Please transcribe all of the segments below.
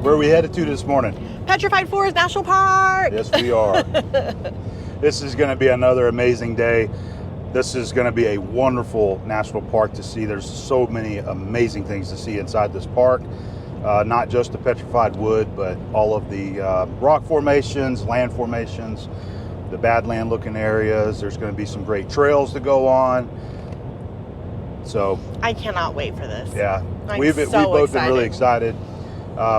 Where are we headed to this morning? Petrified Forest National Park. Yes, we are. This is going to be another amazing day. This is going to be a wonderful national park to see. There's so many amazing things to see inside this park. Not just the petrified wood, but all of the rock formations, land formations, the badland looking areas. There's going to be some great trails to go on. So I cannot wait for this. yeah, We've both been really excited.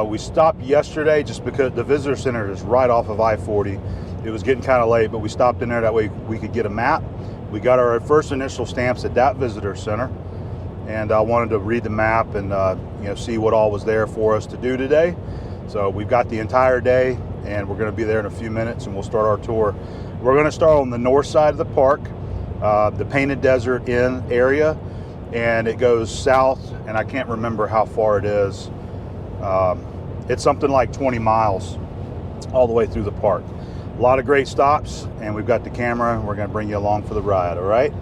We stopped yesterday just because the visitor center is right off of I-40. It was getting kind of late, but we stopped in there that way we could get a map. We got our first initial stamps at that visitor center, and I wanted to read the map and see what all was there for us to do today. So we've got the entire day, and we're going to be there in a few minutes, and we'll start our tour. We're going to start on the north side of the park, the Painted Desert Inn area, and it goes south, and I can't remember how far it is. It's something like 20 miles all the way through the park. A lot of great stops, and we've got the camera, and we're going to bring you along for the ride, all right?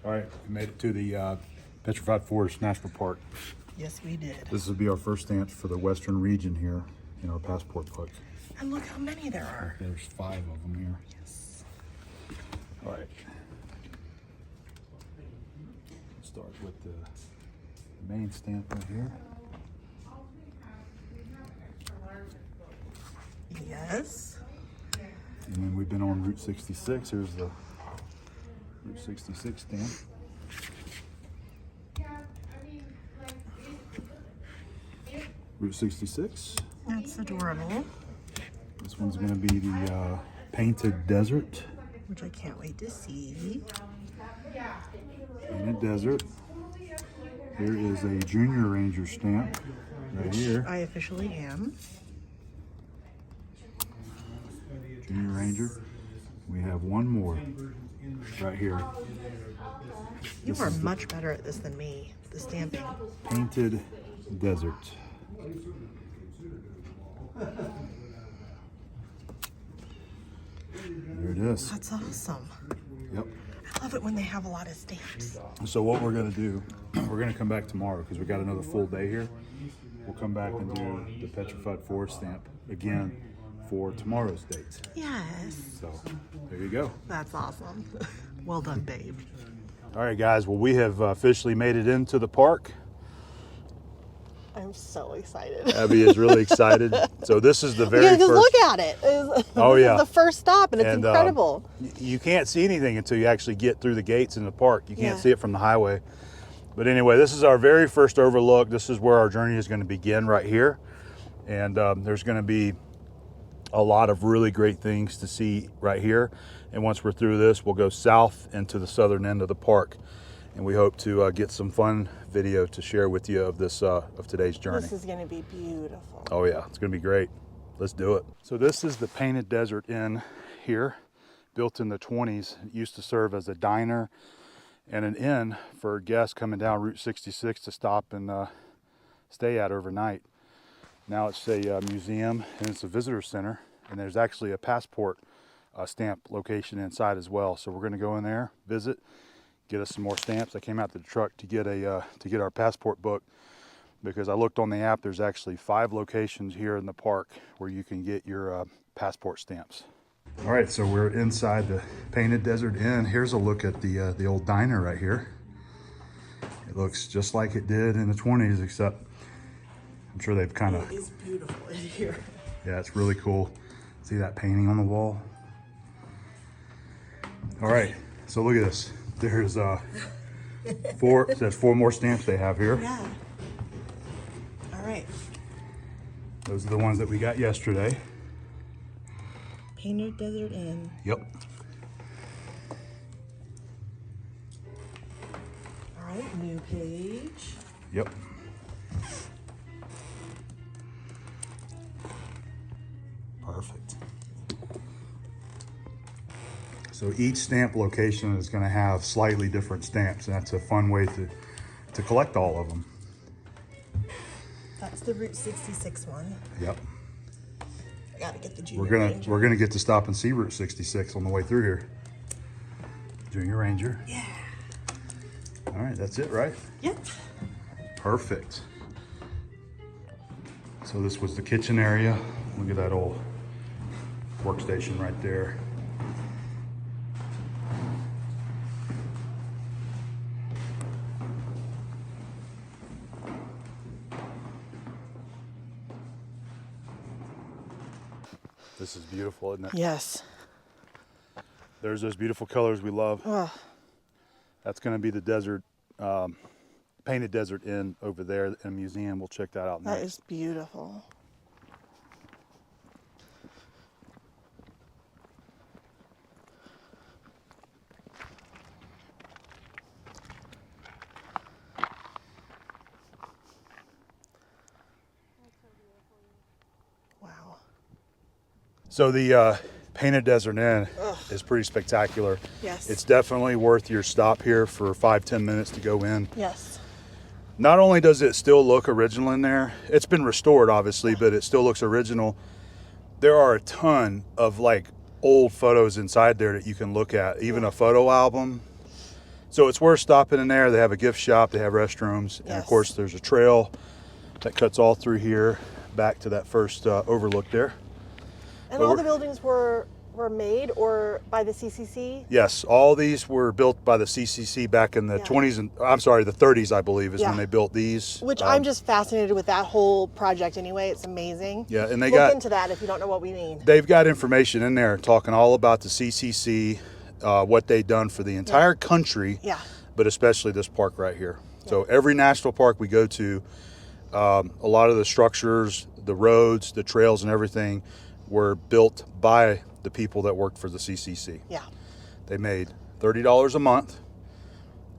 All right, we made it to the Petrified Forest National Park. Yes, we did. This will be our first stamp for the western region here in our passport book. And look how many there are. There's 5 of them here. Yes. All right. Start with the main stamp right here. Yes. And then we've been on Route 66. Here's the Route 66 stamp. Route 66. That's adorable. This one's going to be the Painted Desert. Which I can't wait to see. Painted Desert. Here is a Junior Ranger stamp right here. I officially am. Junior Ranger. We have one more right here. You are much better at this than me, the stamping. Painted Desert. There it is. That's awesome. Yep. I love it when they have a lot of stamps. So what we're going to do, we're going to come back tomorrow because we got another full day here. We'll come back and do the Petrified Forest stamp again for tomorrow's date. Yes. So there you go. That's awesome. Well done, babe. All right, guys. Well, we have officially made it into the park. I'm so excited. Abby is really excited. So this is the very first. Look at it. This is the first stop, and it's incredible. You can't see anything until you actually get through the gates in the park. You can't Yeah. see it from the highway. But anyway, this is our very first overlook. This is where our journey is going to begin right here. And there's going to be a lot of really great things to see right here. And once we're through this, we'll go south into the southern end of the park. And we hope to get some fun video to share with you of this of today's journey. This is going to be beautiful. Oh yeah, it's going to be great. Let's do it. So this is the Painted Desert Inn here, built in the 20s. It used to serve as a diner and an inn for guests coming down Route 66 to stop and stay at overnight. Now it's a museum, and it's a visitor center, and there's actually a passport stamp location inside as well. So we're going to go in there, visit, get us some more stamps. I came out to the truck to get our passport book because I looked on the app. There's actually 5 locations here in the park where you can get your passport stamps. All right, so we're inside the Painted Desert Inn. Here's a look at the old diner right here. It looks just like it did in the 20s, except I'm sure they've kind of. It is beautiful in here. Yeah, it's really cool. See that painting on the wall? All right, so look at this. There's there's 4 more stamps they have here. Yeah. All right. Those are the ones that we got yesterday. Painted Desert Inn. Yep. All right, new page. Yep. Perfect. So each stamp location is going to have slightly different stamps, and that's a fun way to collect all of them. That's the Route 66 one. Yep. I gotta get the Junior Ranger. We're gonna get to stop and see Route 66 on the way through here. Junior Ranger. Yeah. All right, that's it, right? Yep. Perfect. So this was the kitchen area. Look at that old workstation right there. This is beautiful, isn't it? Yes. There's those beautiful colors we love. Ugh. That's going to be the desert, painted desert inn over there in a museum. We'll check that out next. That is beautiful. Wow. So the painted desert inn is pretty spectacular. Yes. It's definitely worth your stop here for 5-10 minutes to go in. Yes. Not only does it still look original in there, it's been restored obviously, but it still looks original. There are a ton of like old photos inside there that you can look at, even a photo album. So it's worth stopping in there. They have a gift shop, they have restrooms, and of course there's a trail that cuts all through here back to that first overlook there. And all the buildings were made or by the CCC? Yes, all these were built by the CCC back in the 20s and I'm sorry, the 30s, I believe, is when they built these. Which I'm just fascinated with that whole project anyway. It's amazing. Yeah, and they Look got into that if you don't know what we mean. They've got information in there talking all about the CCC, what they've done for the entire country, but especially this park right here. So every national park we go to, a lot of the structures, the roads, the trails and everything were built by the people that worked for the CCC. Yeah. They made $30 a month,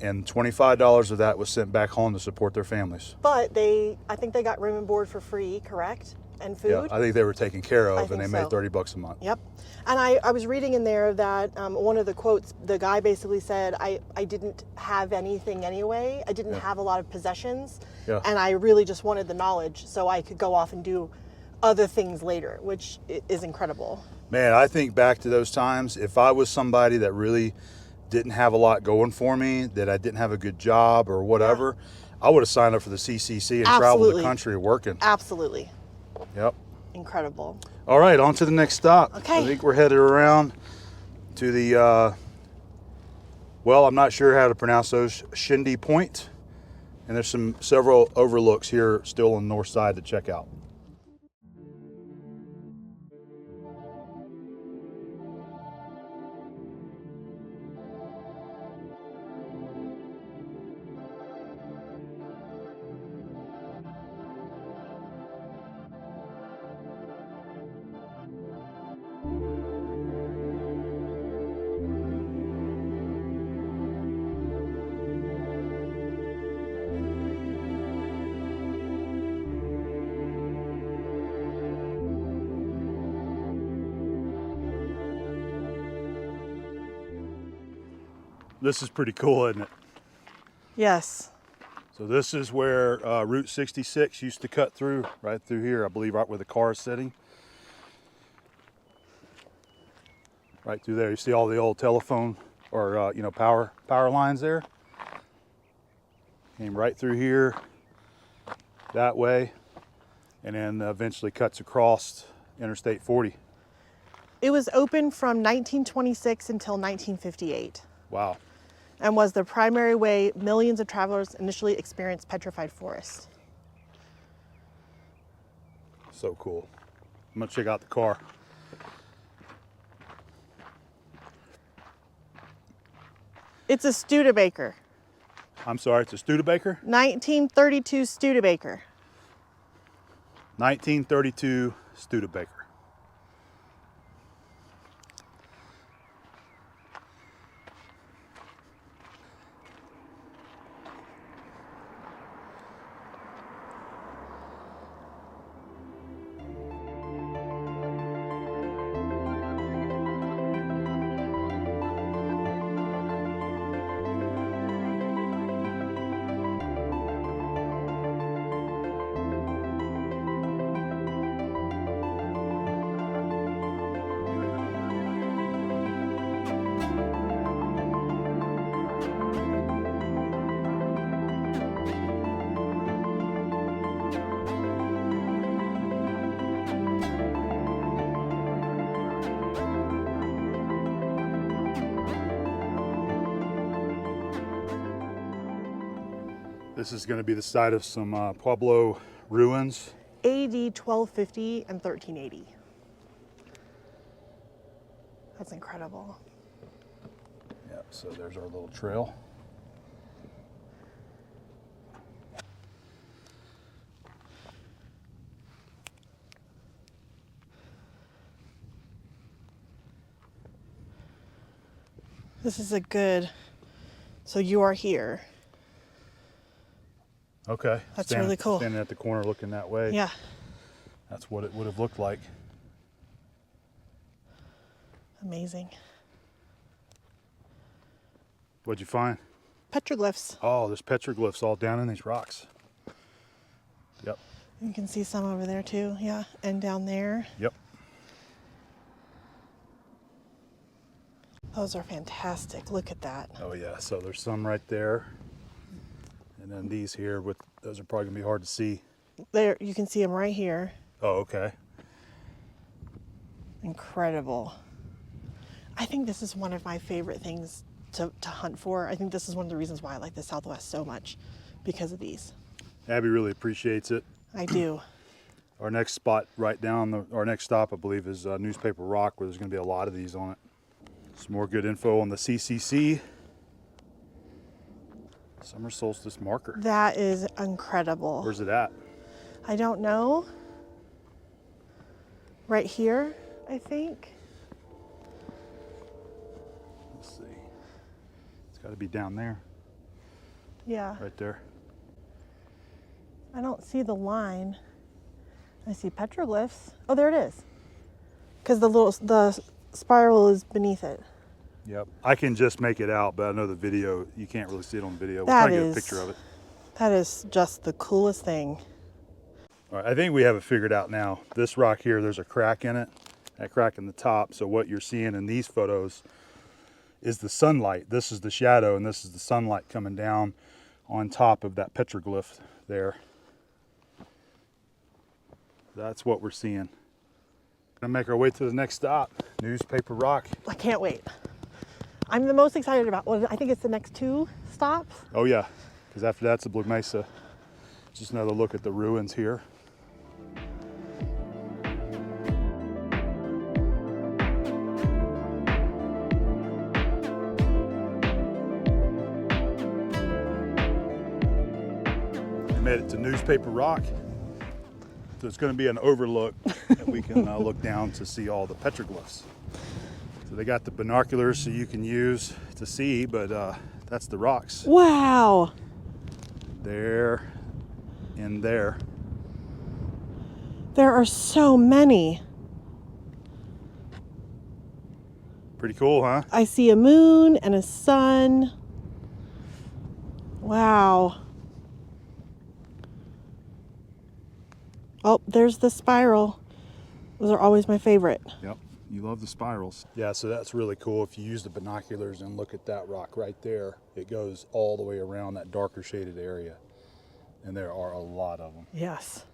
and $25 of that was sent back home to support their families. But I think they got room and board for free, correct? And food? Yeah, I think they were taken care of, and they made so. $30 a month. Yep. And I was reading in there that one of the quotes, the guy basically said, I didn't have anything anyway. I didn't have a lot of possessions. Yeah. And I really just wanted the knowledge so I could go off and do other things later, which is incredible. Man, I think back to those times. If I was somebody that really didn't have a lot going for me, that I didn't have a good job or whatever, I would have signed up for the CCC and traveled the country working. Absolutely. Yep. Incredible. All right, on to the next stop. Okay. I think we're headed around to the, well, I'm not sure how to pronounce those, Shindy Point. And there's several overlooks here still on the north side to check out. This is pretty cool, isn't it? Yes. So this is where Route 66 used to cut through, right through here, I believe, right where the car is sitting. Right through there, you see all the old telephone or power lines there. Came right through here, that way, and then eventually cuts across Interstate 40. It was open from 1926 until 1958. Wow. And was the primary way millions of travelers initially experienced Petrified Forest. So cool. I'm gonna check out the car. It's a Studebaker. I'm sorry, it's a Studebaker? 1932 Studebaker. 1932 Studebaker. This is going to be the site of some Pueblo ruins. AD 1250 and 1380. That's incredible. Yeah, so there's our little trail. This is a good, so you are here. Okay. That's really cool. Standing at the corner looking that way. Yeah. That's what it would have looked like. Amazing. What'd you find? Petroglyphs. Oh, there's petroglyphs all down in these rocks. Yep. You can see some over there too, yeah, and down there. Yep. Those are fantastic. Look at that. Oh yeah, so there's some right there. And then these here, those are probably gonna be hard to see. There, you can see them right here. Oh, okay. Incredible. I think this is one of my favorite things to hunt for. I think this is one of the reasons why I like the Southwest so much, because of these. Abby really appreciates it. I do. Our next spot right down, our next stop, I believe, is Newspaper Rock, where there's gonna be a lot of these on it. Some more good info on the CCC. Summer solstice marker. That is incredible. Where's it at? I don't know. Right here, I think. Let's see. It's got to be down there. Yeah. Right there. I don't see the line. I see petroglyphs. Oh, there it is. Because the spiral is beneath it. Yep. I can just make it out, but I know the video, you can't really see it on the video. We'll That try to get a is- picture of it. That is just the coolest thing. All right, I think we have it figured out now. This rock here, there's a crack in it, that crack in the top. So what you're seeing in these photos is the sunlight. This is the shadow, and this is the sunlight coming down on top of that petroglyph there. That's what we're seeing. Gonna make our way to the next stop, Newspaper Rock. I can't wait. I'm the most excited about, well, I think it's the next 2 stops. Oh yeah, because after that's the Blue Mesa. Just another look at the ruins here. We made it to Newspaper Rock. So it's going to be an overlook that we can look down to see all the petroglyphs. So they got the binoculars so you can use to see, but that's the rocks. Wow. There and there. There are so many. Pretty cool, huh? I see a moon and a sun. Wow. Oh, there's the spiral. Those are always my favorite. Yep, you love the spirals. Yeah, so that's really cool. If you use the binoculars and look at that rock right there, it goes all the way around that darker shaded area. And there are a lot of them. Yes.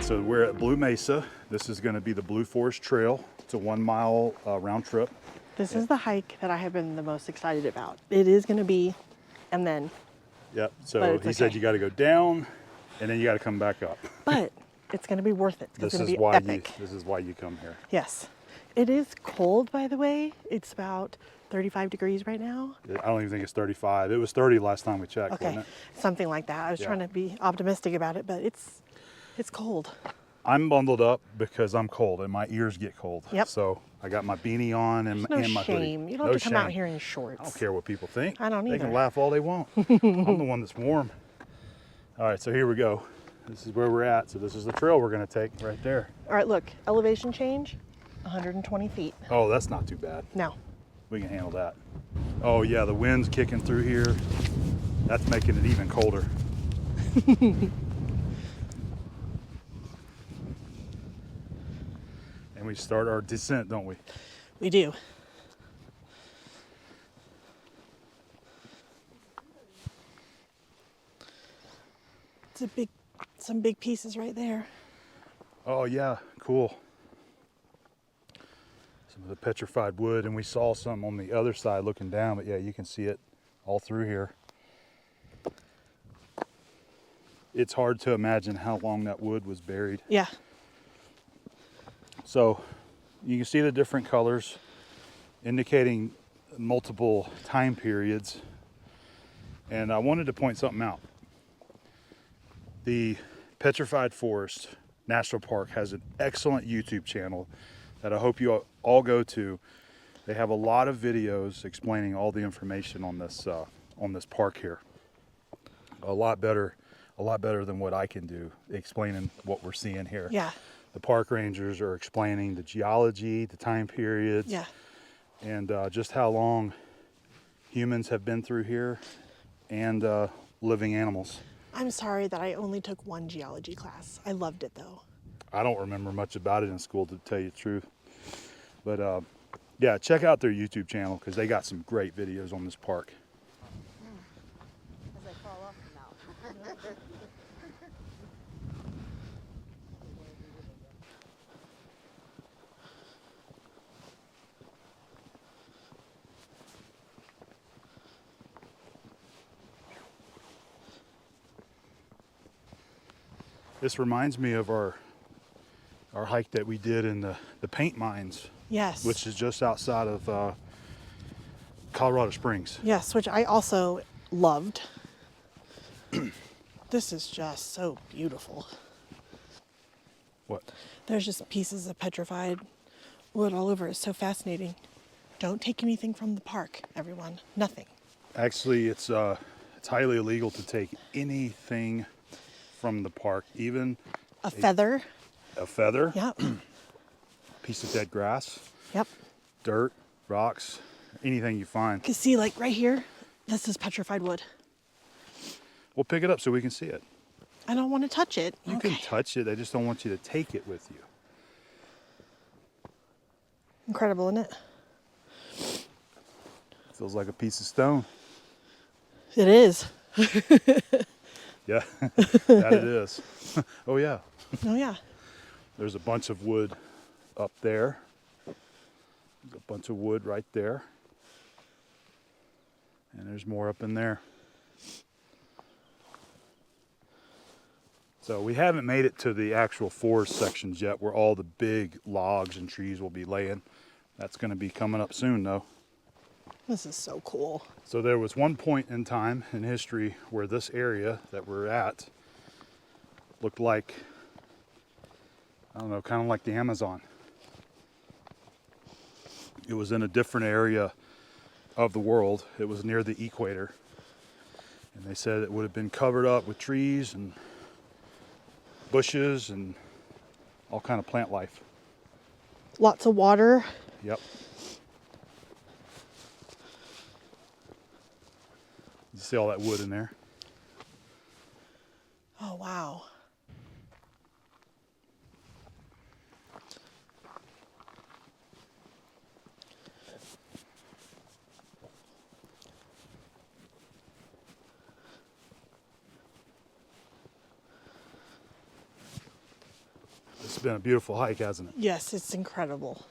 So we're at Blue Mesa. This is going to be the Blue Forest Trail. It's a 1 mile round trip. This is the hike that I have been the most excited about. It is going to be, and then, Yep. But So it's he said okay. you got to go down, and then you got to come back up. but it's going to be worth it. It's This going to is be why epic. this is why you come here. Yes. It is cold, by the way. It's about 35 degrees right now. I don't even think it's 35. It was 30 last time we checked, Okay, wasn't it? something like that. I was Yeah. trying to be optimistic about it, but it's cold. I'm bundled up because I'm cold and my ears get cold. Yep. So I got my beanie on and, There's no my hoodie. shame. You don't No have to come out shame. here in shorts. I don't care what people think. I don't They can either. laugh all they want. I'm the one that's warm. All right, so here we go. This is where we're at. So this is the trail we're going to take right there. All right, look, elevation change, 120 feet. Oh, that's not too bad. No. We can handle that. Oh yeah, the wind's kicking through here. That's making it even colder. And we start our descent, don't we? We do. Some big pieces right there. Oh yeah, cool. Some of the petrified wood, and we saw some on the other side looking down, but yeah, you can see it all through here. It's hard to imagine how long that wood was buried. Yeah. So you can see the different colors indicating multiple time periods. And I wanted to point something out. The Petrified Forest National Park has an excellent YouTube channel that I hope you all go to. They have a lot of videos explaining all the information on this park here. A lot better than what I can do explaining what we're seeing here. Yeah. The park rangers are explaining the geology, the time periods, Yeah. and just how long humans have been through here, and living animals. I'm sorry that I only took one geology class. I loved it though. I don't remember much about it in school, to tell you the truth. But yeah, check out their YouTube channel because they got some great videos on this park. As I fall off now. This reminds me of our hike that we did in the paint mines, Yes. which is just outside of Colorado Springs. Yes, which I also loved. This is just so beautiful. What? There's just pieces of petrified wood all over. It's so fascinating. Don't take anything from the park, everyone. Nothing. Actually, it's highly illegal to take anything from the park, even A feather. a feather, Yep. piece of dead grass, Yep. dirt, rocks, anything you find. You can see, like right here, this is petrified wood. We'll pick it up so we can see it. I don't want to touch it. You can touch it, I just don't want you to take it with you. Incredible, isn't it? Feels like a piece of stone. It is. Yeah, that it is. Oh yeah, Oh, yeah. there's a bunch of wood up there. There's a bunch of wood right there. And there's more up in there. So we haven't made it to the actual forest sections yet where all the big logs and trees will be laying. That's going to be coming up soon though. This is so cool. So there was one point in time in history where this area that we're at looked like, I don't know, kind of like the Amazon. It was in a different area of the world. It was near the equator. And they said it would have been covered up with trees and bushes and all kind of plant life. Lots of water. Yep. You see all that wood in there? Oh, wow. It's been a beautiful hike, hasn't it? Yes, it's incredible.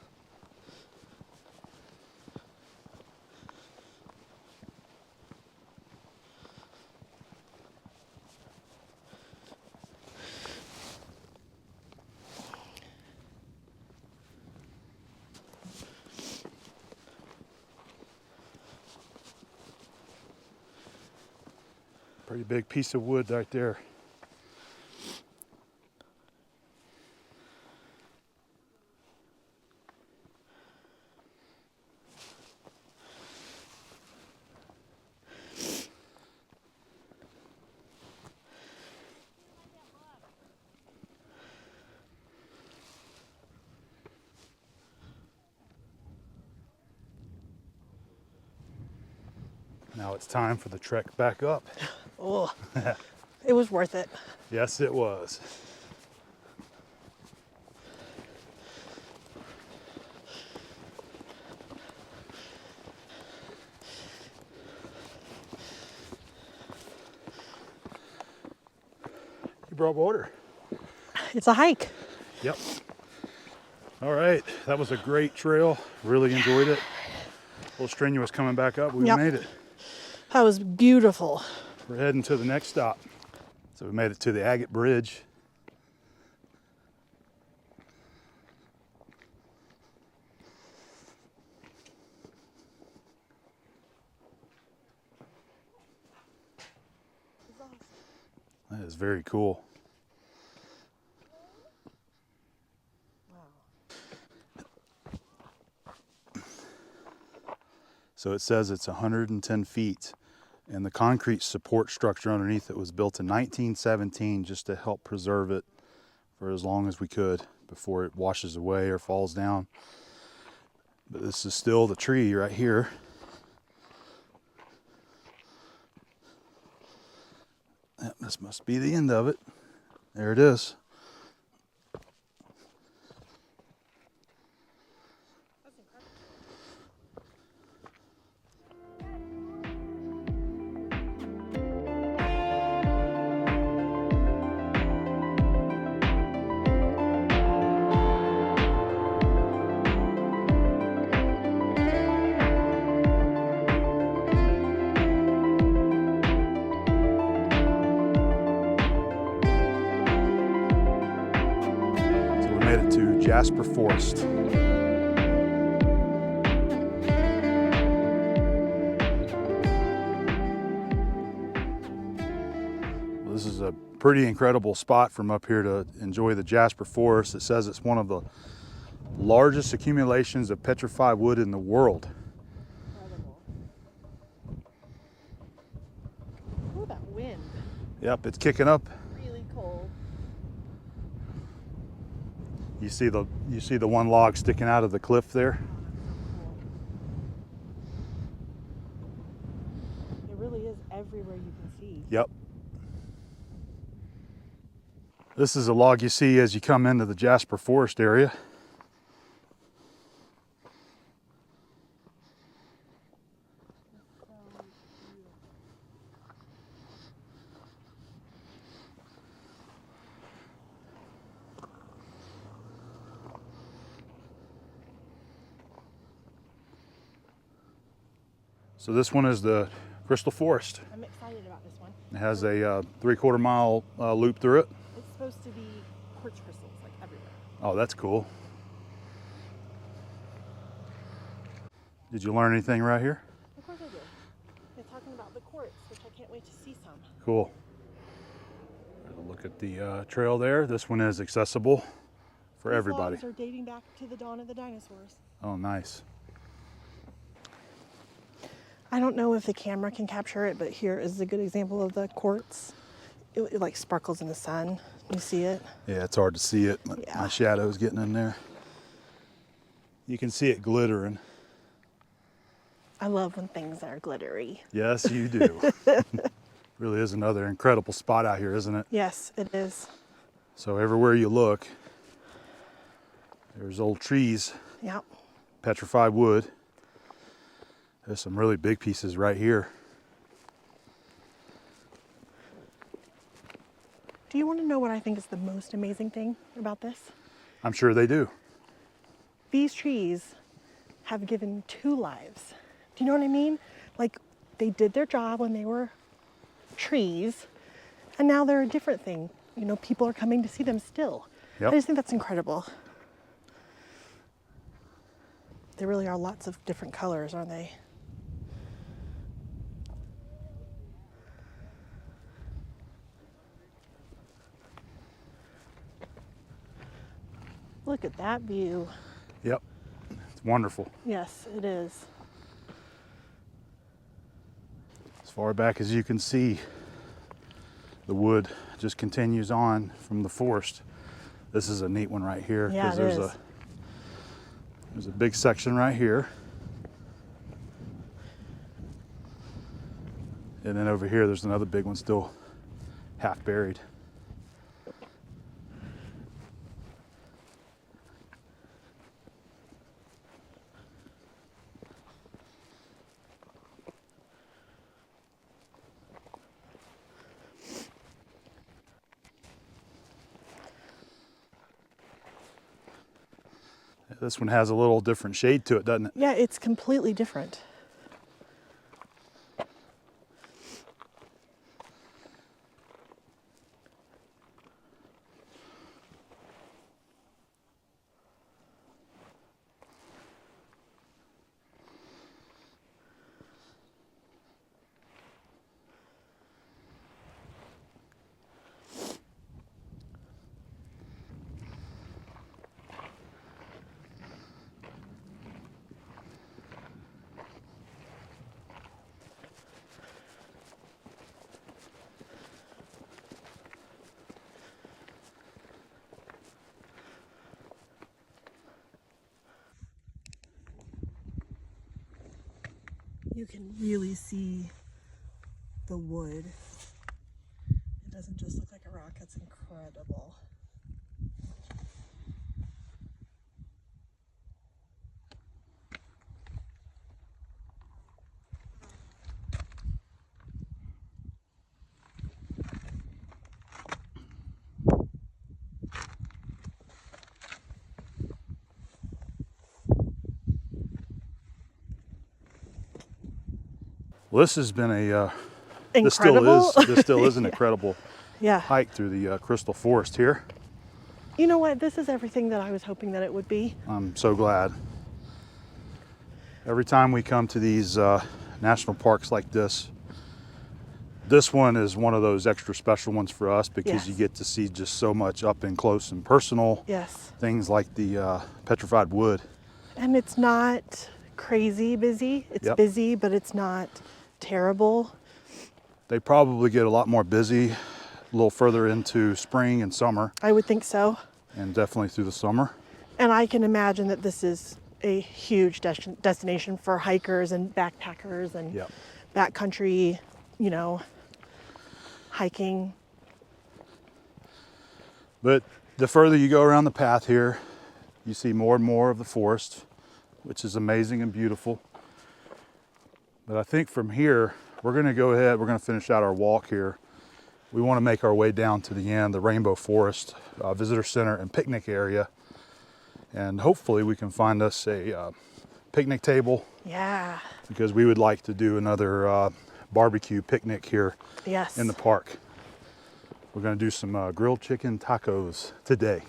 Pretty big piece of wood right there. Now it's time for the trek back up. Oh, it was worth it. Yes, it was. You brought water. It's a hike. Yep. All right, that was a great trail. Really enjoyed it. A little strenuous coming back up. We Yep. made it. That was beautiful. We're heading to the next stop. So we made it to the Agate Bridge. That is very cool. So it says it's 110 feet, and the concrete support structure underneath it was built in 1917 just to help preserve it for as long as we could before it washes away or falls down. But this is still the tree right here. This must be the end of it. There it is. To Jasper Forest. Well, this is a pretty incredible spot from up here to enjoy the Jasper Forest. It says it's one of the largest accumulations of petrified wood in the world. Incredible. Ooh, that wind. Yep, it's kicking up. Really cold. You see the one log sticking out of the cliff there? It really is everywhere you can see. Yep. This is a log you see as you come into the Jasper Forest area. So this one is the Crystal Forest. I'm excited about this one. It has a 3/4 mile loop through it. It's supposed to be quartz crystals like everywhere. Oh, that's cool. Did you learn anything right here? Of course I did. They're talking about the quartz, which I can't wait to see some. Cool. Look at the trail there. This one is accessible for These everybody. logs are dating back to the dawn of the dinosaurs. Oh, nice. I don't know if the camera can capture it, but here is a good example of the quartz. It like sparkles in the sun. You see it? Yeah, it's hard to see it. Yeah. My shadow's getting in there. You can see it glittering. I love when things are glittery. Yes, you do. Really is another incredible spot out here, isn't it? Yes, it is. So everywhere you look, there's old trees, Yep. petrified wood. There's some really big pieces right here. Do you want to know what I think is the most amazing thing about this? I'm sure they do. These trees have given 2 lives. Do you know what I mean? Like, they did their job when they were trees, and now they're a different thing. You know, people are coming to see them still. Yep. I just think that's incredible. There really are lots of different colors, aren't they? Look at that view. Yep, it's wonderful. Yes, it is. As far back as you can see, the wood just continues on from the forest. This is a neat one right here Yeah, because it is. there's a big section right here. And then over here, there's another big one still half buried. This one has a little different shade to it, doesn't it? Yeah, it's completely different. You can really see the wood. It doesn't just look like a rock, it's incredible. Well, this has been a Incredible? this still is an incredible Yeah. hike through the crystal forest here. You know what? This is everything that I was hoping that it would be. I'm so glad. Every time we come to these national parks like this one is one of those extra special ones for us because Yes. you get to see just so much up and close and personal. Yes. Things like the petrified wood. And it's not crazy busy. It's Yep. busy, but it's not terrible. They probably get a lot more busy a little further into spring and summer, I would think so. and definitely through the summer. And I can imagine that this is a huge destination for hikers and backpackers and Yep. backcountry, you know, hiking. But the further you go around the path here, you see more and more of the forest, which is amazing and beautiful. But I think from here, we're going to go ahead, we're going to finish out our walk here. We want to make our way down to the end, the Rainbow Forest Visitor Center and picnic area. And hopefully we can find us a picnic table Yeah. because we would like to do another barbecue picnic here Yes. in the park. We're going to do some grilled chicken tacos today.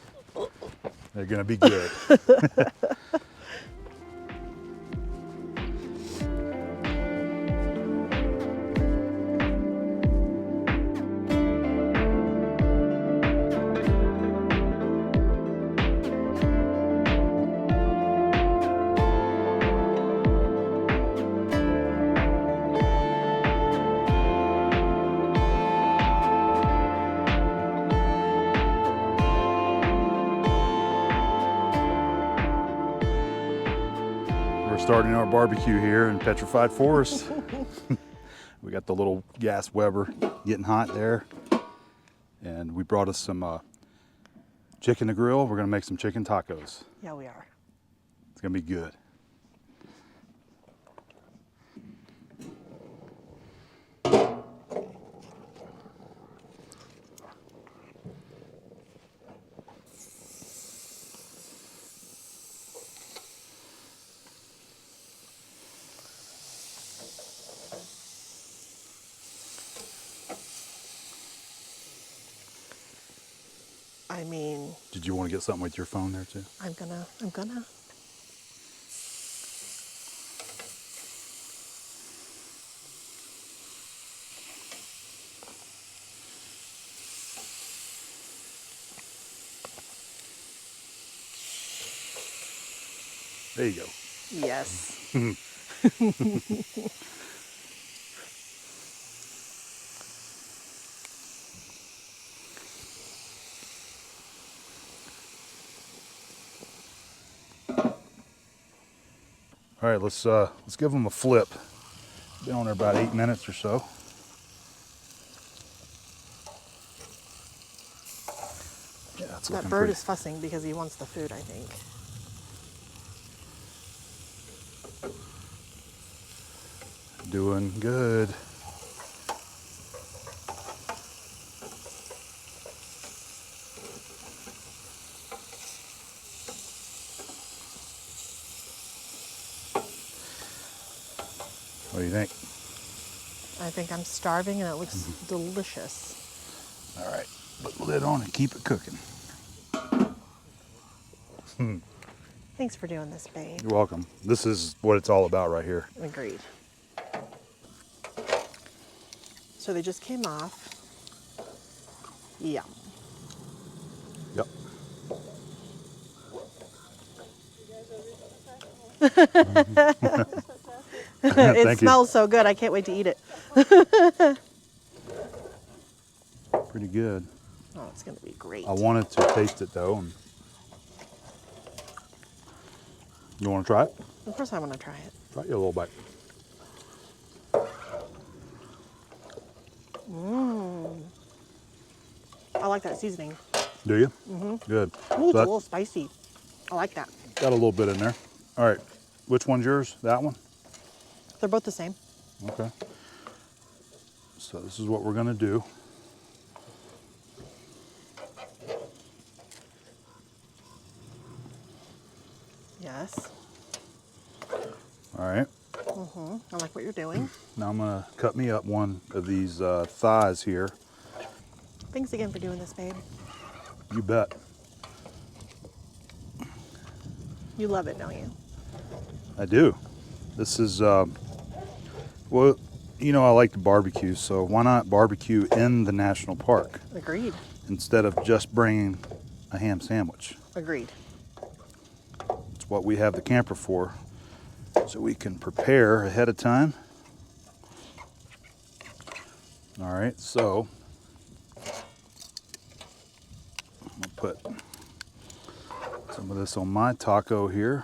They're going to be good. We're starting our barbecue here in Petrified Forest. We got the little gas Weber getting hot there. And we brought us some chicken to grill. We're gonna make some chicken tacos. Yeah, we are. It's gonna be good. I mean, Did you want to get something with your phone there too? I'm gonna. There you go. Yes. All right, let's give them a flip. Been on there about 8 minutes or so. Yeah, it's That looking bird pretty. is fussing because he wants the food, I think. Doing good. What do you think? I think I'm starving and it looks delicious. All right, put the lid on and keep it cooking. Thanks for doing this, babe. You're welcome. This is what it's all about right here. Agreed. So they just came off. Yeah. Yep. It Thank you. smells so good. I can't wait to eat it. Pretty good. Oh, it's going to be great. I wanted to taste it though. And you want to try it? Of course I want to try it. Try you a little bite. I like that seasoning. Do you? Mm-hmm. Good. Ooh, it's a That- little spicy. I like that. Got a little bit in there. All right. Which one's yours? That one? They're both the same. Okay. So this is what we're going to do. Yes. All right. I like what you're doing. Now I'm going to cut me up one of these thighs here. Thanks again for doing this, babe. You bet. You love it, don't you? I do. This is, well, you know I like to barbecue, so why not barbecue in the national park Agreed. instead of just bringing a ham sandwich? Agreed. It's what we have the camper for, so we can prepare ahead of time. All right, so I'm gonna put some of this on my taco here,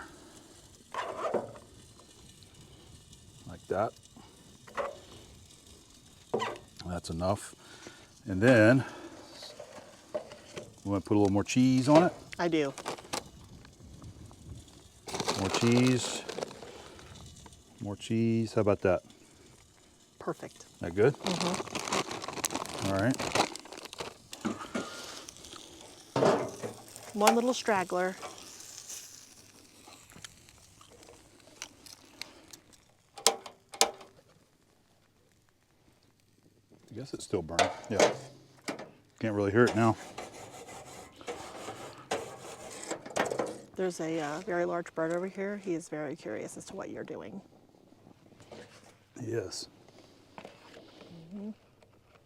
like that. That's enough. And then we want to put a little more cheese on it. I do. More cheese. More cheese. How about that? Perfect. That good? All right. One little straggler. I guess it's still burning. Yeah. Can't really hear it now. There's a very large bird over here. He is very curious as to what you're doing. Yes.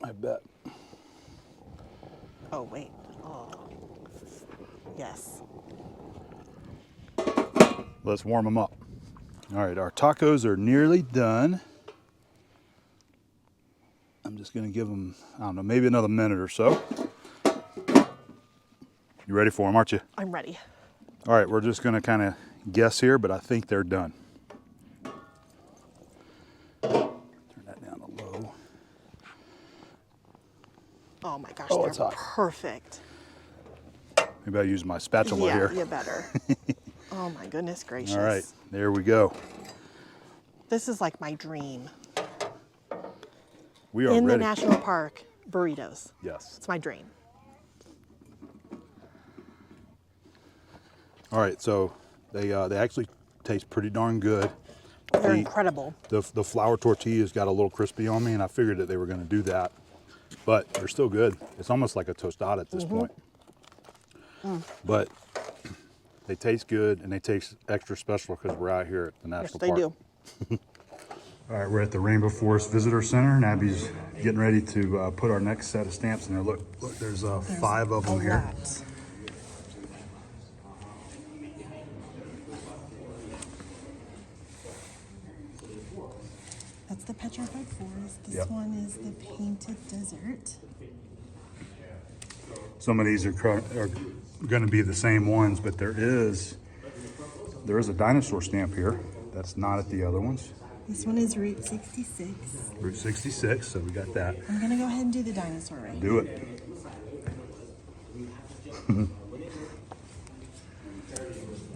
I bet. Oh, wait. Oh. Yes. Let's warm them up. All right, our tacos are nearly done. I'm just gonna give them, I don't know, maybe another minute or so. You ready for them, aren't you? I'm ready. All right, we're just gonna kind of guess here, but I think they're done. Turn that down to low. Oh my gosh, Oh, they're it's hot. perfect. Maybe I use my spatula Yeah, here. you better. Oh my goodness gracious. All right, there we go. This is like my dream. We are In the ready. national park, burritos. Yes. It's my dream. All right, so they actually taste pretty darn good. They're The- incredible. The flour tortillas got a little crispy on me, and I figured that they were going to do that, but they're still good. It's almost like a tostada at this point. But they taste good, and they taste extra special because we're out here at the Yes, national they park. do. All right, we're at the Rainbow Forest Visitor Center, and Abby's getting ready to put our next set of stamps in there. Look, there's 5 of them here. is the Painted Desert. Some of these are going to be the same ones, but there is a dinosaur stamp here. That's not at the other ones. This one is Route 66. Route 66, so we got that. I'm gonna go ahead and do the dinosaur right Do it.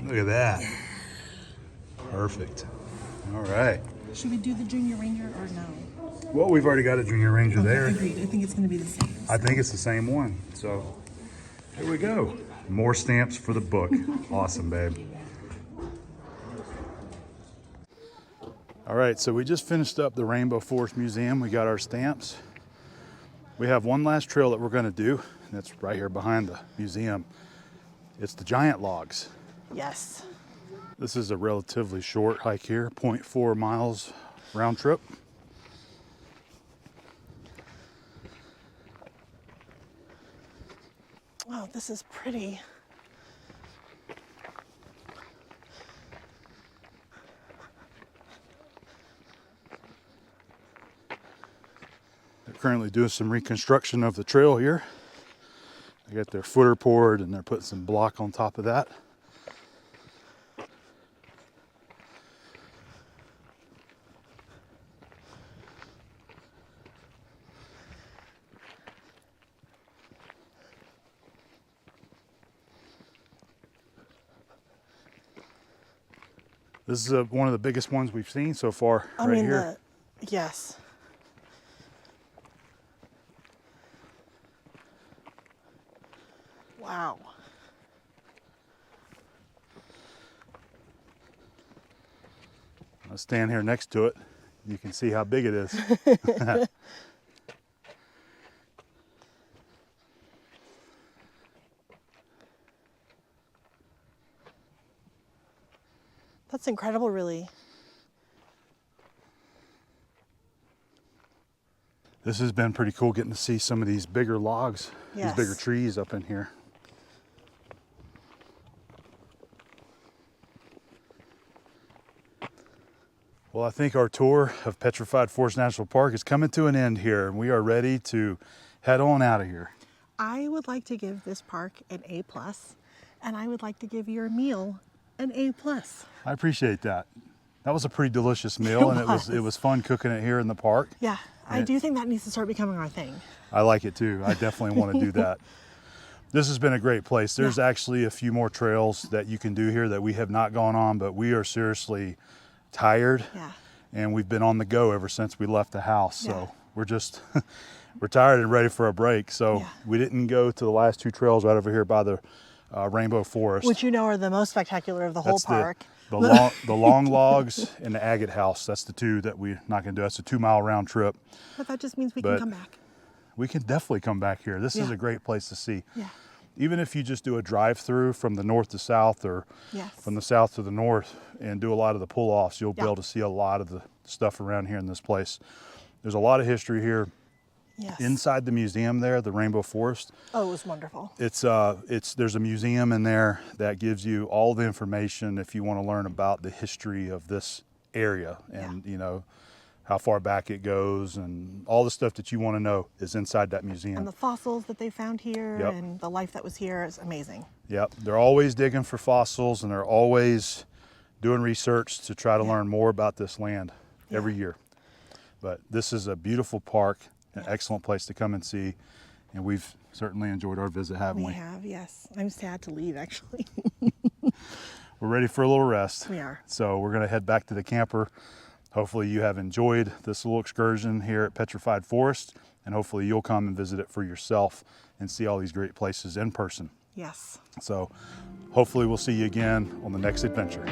Look at that. Perfect. All right. Should we do the Junior Ranger or no? Well, we've already got a Junior Ranger there. Agreed. I think it's gonna be the same. I think it's the same one. So here we go. More stamps for the book. Awesome, babe. All right, so we just finished up the Rainbow Forest Museum. We got our stamps. We have one last trail that we're gonna do, and that's right here behind the museum. It's the giant logs. Yes. This is a relatively short hike here, 0.4 miles round trip. Wow, this is pretty. They're currently doing some reconstruction of the trail here. They got their footer poured and they're putting some block on top of that. This is one of the biggest ones we've seen so far, right here. Yes. Wow. I'll stand here next to it. You can see how big it is. That's incredible, really. This has been pretty cool getting to see some of these bigger logs, Yes. these bigger trees up in here. Well, I think our tour of Petrified Forest National Park is coming to an end here, and we are ready to head on out of here. I would like to give this park an A+, and I would like to give your meal an A+. I appreciate that. That was a pretty delicious meal, and it was fun cooking it here in the park. Yeah, I do think that needs to start becoming our thing. I like it too. I definitely want to do that. This has been a great place. There's actually a few more trails that you can do here that we have not gone on, but we are seriously tired. Yeah. And we've been on the go ever since we left the house. Yeah. So we're just, we're tired and ready for a break. So we didn't go to the last two trails right over here by the Rainbow Forest. Which you know are the most spectacular of the whole park. The long logs and the agate house. That's the two that we're not going to do. That's a 2-mile round trip. But that just means we can come back. We can definitely come back here. This is a great place to see. Yeah. Even if you just do a drive-through from the north to south or from the south to the north and do a lot of the pull-offs, you'll be able to see a lot of the stuff around here in this place. There's a lot of history here. Yes. Inside the museum there, the Rainbow Forest. Oh, it was wonderful. There's a museum in there that gives you all the information if you want to learn about the history of this area and you know how far back it goes, and all the stuff that you want to know is inside that museum. And the fossils that they found here and the life that was here is amazing. Yep, they're always digging for fossils and they're always doing research to try to learn more about this land every year. But this is a beautiful park, an excellent place to come and see, and we've certainly enjoyed our visit, haven't we? We have, yes. I'm sad to leave, actually. We're ready for a little rest. We are. So we're going to head back to the camper. Hopefully you have enjoyed this little excursion here at Petrified Forest, and hopefully you'll come and visit it for yourself and see all these great places in person. Yes. So hopefully we'll see you again on the next adventure.